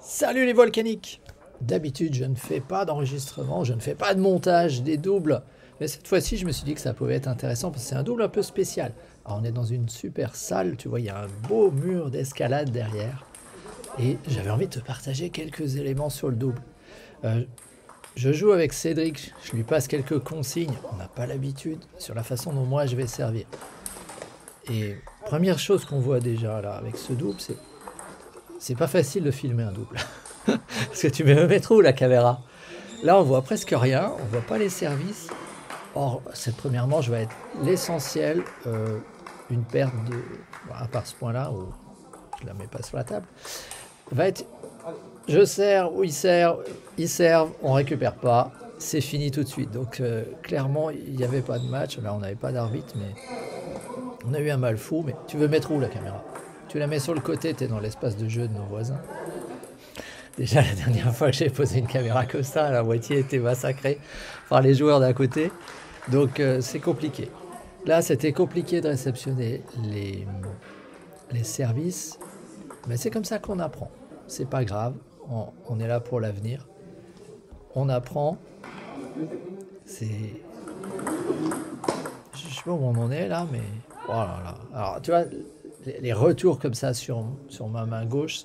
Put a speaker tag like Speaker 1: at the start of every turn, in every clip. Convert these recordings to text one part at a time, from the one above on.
Speaker 1: Salut les volcaniques! D'habitude, je ne fais pas d'enregistrement, je ne fais pas de montage des doubles. Mais cette fois-ci, je me suis dit que ça pouvait être intéressant parce que c'est un double un peu spécial. Alors, on est dans une super salle, tu vois, il y a un beau mur d'escalade derrière. Et j'avais envie de te partager quelques éléments sur le double. Euh, je joue avec Cédric, je lui passe quelques consignes. On n'a pas l'habitude sur la façon dont moi je vais servir. Et première chose qu'on voit déjà là avec ce double, c'est pas facile de filmer un double. Parce que tu me mettre où la caméra? Là, on voit presque rien, on voit pas les services. Or, cette première manche va être l'essentiel, une perte de, à part ce point-là où je la mets pas sur la table, va être je sers ou ils servent, on récupère pas, c'est fini tout de suite. Donc clairement, il n'y avait pas de match. Là, on n'avait pas d'arbitre, mais on a eu un mal fou. Mais tu veux mettre où la caméra? Tu la mets sur le côté, tu es dans l'espace de jeu de nos voisins. Déjà, la dernière fois que j'ai posé une caméra comme ça, la moitié était massacrée par les joueurs d'à côté. Donc, c'est compliqué. Là, c'était compliqué de réceptionner les services. Mais c'est comme ça qu'on apprend. C'est pas grave. On est là pour l'avenir. On apprend. C'est... Je sais pas où on en est là, mais... Oh là là. Alors, tu vois, les retours comme ça sur ma main gauche,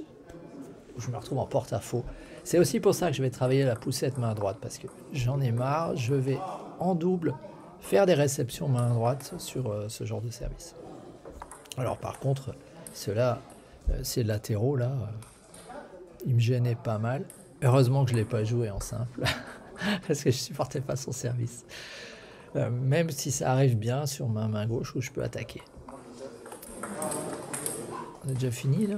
Speaker 1: je me retrouve en porte-à-faux. C'est aussi pour ça que je vais travailler la poussette main droite, parce que j'en ai marre, je vais en double faire des réceptions main droite sur ce genre de service. Alors par contre, ceux-là, ces latéraux là, ils me gênaient pas mal. Heureusement que je ne l'ai pas joué en simple, parce que je supportais pas son service. Même si ça arrive bien sur ma main gauche où je peux attaquer. On a déjà fini là?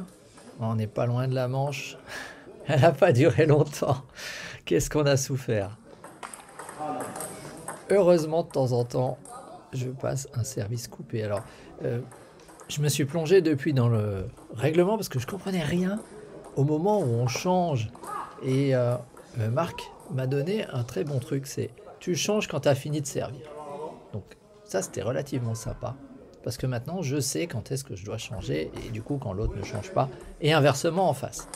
Speaker 1: On n'est pas loin de la manche. Elle n'a pas duré longtemps. Qu'est-ce qu'on a souffert? Heureusement, de temps en temps, je passe un service coupé. Alors, je me suis plongé depuis dans le règlement parce que je comprenais rien au moment où on change. Et Marc m'a donné un très bon truc, c'est tu changes quand tu as fini de servir. Donc ça, c'était relativement sympa. Parce que maintenant, je sais quand est-ce que je dois changer, et du coup, quand l'autre ne change pas, et inversement en face.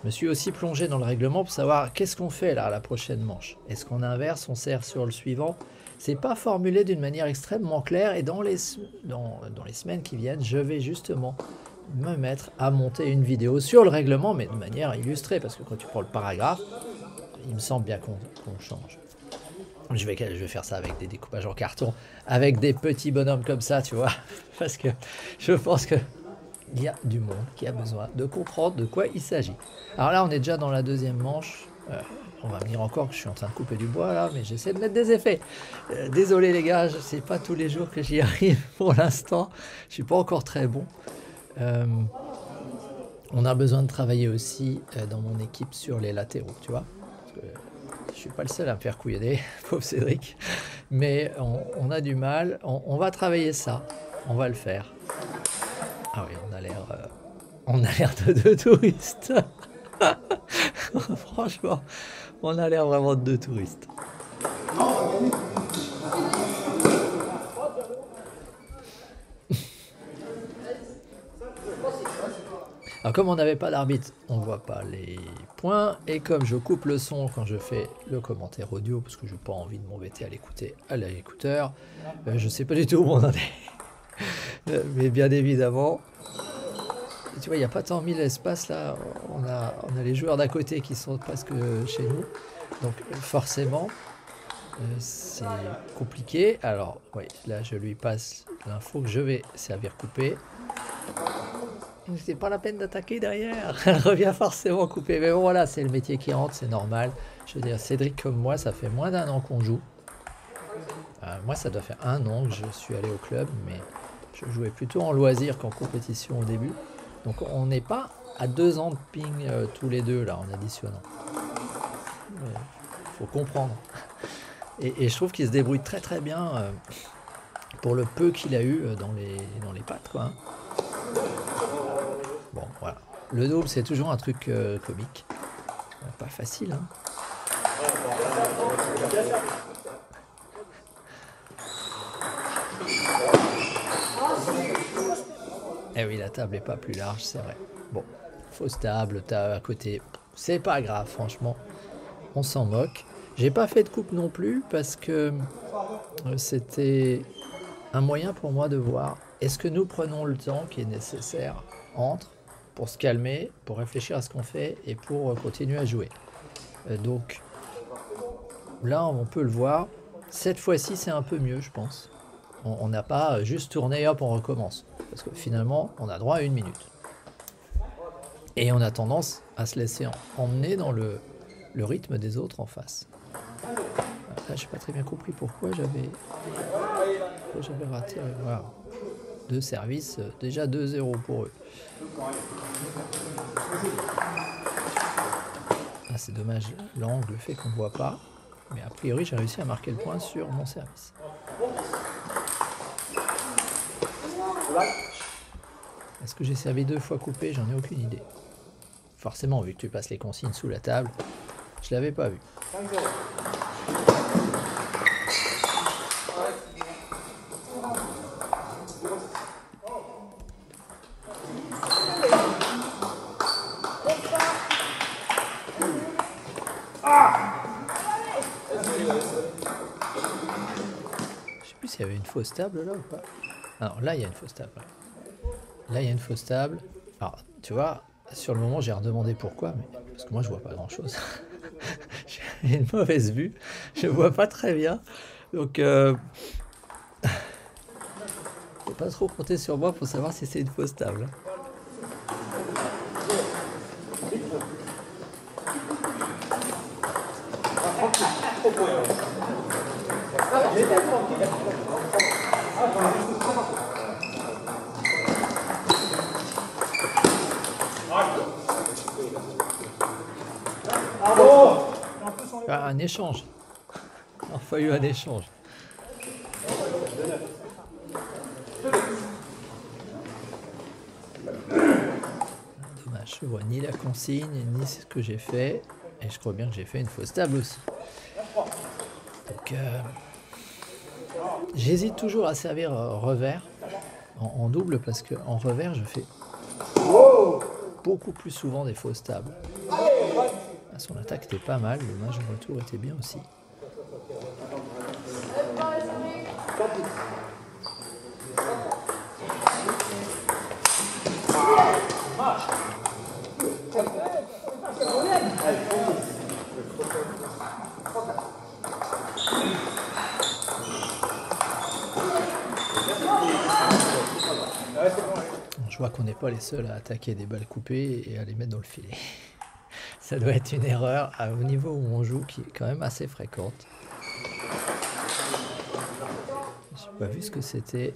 Speaker 1: Je me suis aussi plongé dans le règlement pour savoir qu'est-ce qu'on fait là à la prochaine manche. Est-ce qu'on inverse, on sert sur le suivant? C'est pas formulé d'une manière extrêmement claire, et dans les semaines qui viennent, je vais justement me mettre à monter une vidéo sur le règlement, mais de manière illustrée, parce que quand tu prends le paragraphe, il me semble bien qu'on change. Je vais faire ça avec des découpages en carton, avec des petits bonhommes comme ça, tu vois, parce que je pense qu'il y a du monde qui a besoin de comprendre de quoi il s'agit. Alors là, on est déjà dans la deuxième manche. On va me dire encore que je suis en train de couper du bois là, mais j'essaie de mettre des effets. Désolé les gars, c'est pas tous les jours que j'y arrive pour l'instant. Je suis pas encore très bon. On a besoin de travailler aussi dans mon équipe sur les latéraux, tu vois. Parce que je suis pas le seul à me faire couillonner, pauvre Cédric. Mais on a du mal. On va travailler ça. On va le faire. Ah oui, on a l'air de deux touristes. Franchement, on a l'air vraiment de deux touristes. Alors comme on n'avait pas d'arbitre, on ne voit pas les points. Et comme je coupe le son quand je fais le commentaire audio, parce que je n'ai pas envie de m'embêter à l'écouteur, je ne sais pas du tout où on en est. Mais bien évidemment, tu vois, il n'y a pas tant mis l'espace là. On a les joueurs d'à côté qui sont presque chez nous. Donc forcément, c'est compliqué. Alors oui, là je lui passe l'info que je vais servir coupé. C'est pas la peine d'attaquer derrière. Elle revient forcément coupée. Mais bon, voilà, c'est le métier qui rentre, c'est normal. Je veux dire, Cédric comme moi, ça fait moins d'1 an qu'on joue. Moi, ça doit faire 1 an que je suis allé au club, mais je jouais plutôt en loisir qu'en compétition au début. Donc on n'est pas à 2 ans de ping tous les deux là en additionnant. Il faut comprendre. Et je trouve qu'il se débrouille très très bien pour le peu qu'il a eu dans les pattes, quoi. Bon, voilà. Le double, c'est toujours un truc comique. Pas facile, hein. Eh oui, la table est pas plus large, c'est vrai. Bon, fausse table, t'as à côté, C'est pas grave, franchement. On s'en moque. J'ai pas fait de coupe non plus parce que c'était un moyen pour moi de voir est-ce que nous prenons le temps qui est nécessaire entre pour se calmer, pour réfléchir à ce qu'on fait et pour continuer à jouer. Donc là, on peut le voir. Cette fois-ci, c'est un peu mieux, je pense. On n'a pas juste tourné et hop, on recommence. Parce que finalement, on a droit à 1 minute. Et on a tendance à se laisser emmener dans le rythme des autres en face. Là, j'ai pas très bien compris pourquoi j'avais raté. Voilà. 2 services, déjà 2-0 pour eux. Ah, c'est dommage, l'angle fait qu'on ne voit pas. Mais a priori, j'ai réussi à marquer le point sur mon service. Est-ce que j'ai servi 2 fois coupé? J'en ai aucune idée. Forcément, vu que tu passes les consignes sous la table, je l'avais pas vu. Je sais plus s'il y avait une fausse table là ou pas. Alors là, il y a une fausse table. Là, il y a une fausse table. Alors, tu vois, sur le moment, j'ai redemandé pourquoi, mais parce que moi, je vois pas grand-chose. J'ai une mauvaise vue. Je vois pas très bien. Donc, faut pas trop compter sur moi pour savoir si c'est une fausse table. Ah, un échange. Enfin, eu un échange. Dommage, je vois ni la consigne, ni ce que j'ai fait. Et je crois bien que j'ai fait une fausse table aussi. Donc, j'hésite toujours à servir revers en double parce qu'en revers, je fais beaucoup plus souvent des fausses tables. Son attaque était pas mal, le match de retour était bien aussi. Je vois qu'on n'est pas les seuls à attaquer des balles coupées et à les mettre dans le filet. Ça doit être une erreur au niveau où on joue qui est quand même assez fréquente. J'ai pas vu ce que c'était,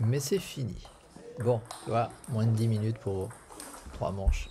Speaker 1: mais c'est fini. Bon, tu vois, moins de 10 minutes pour 3 manches.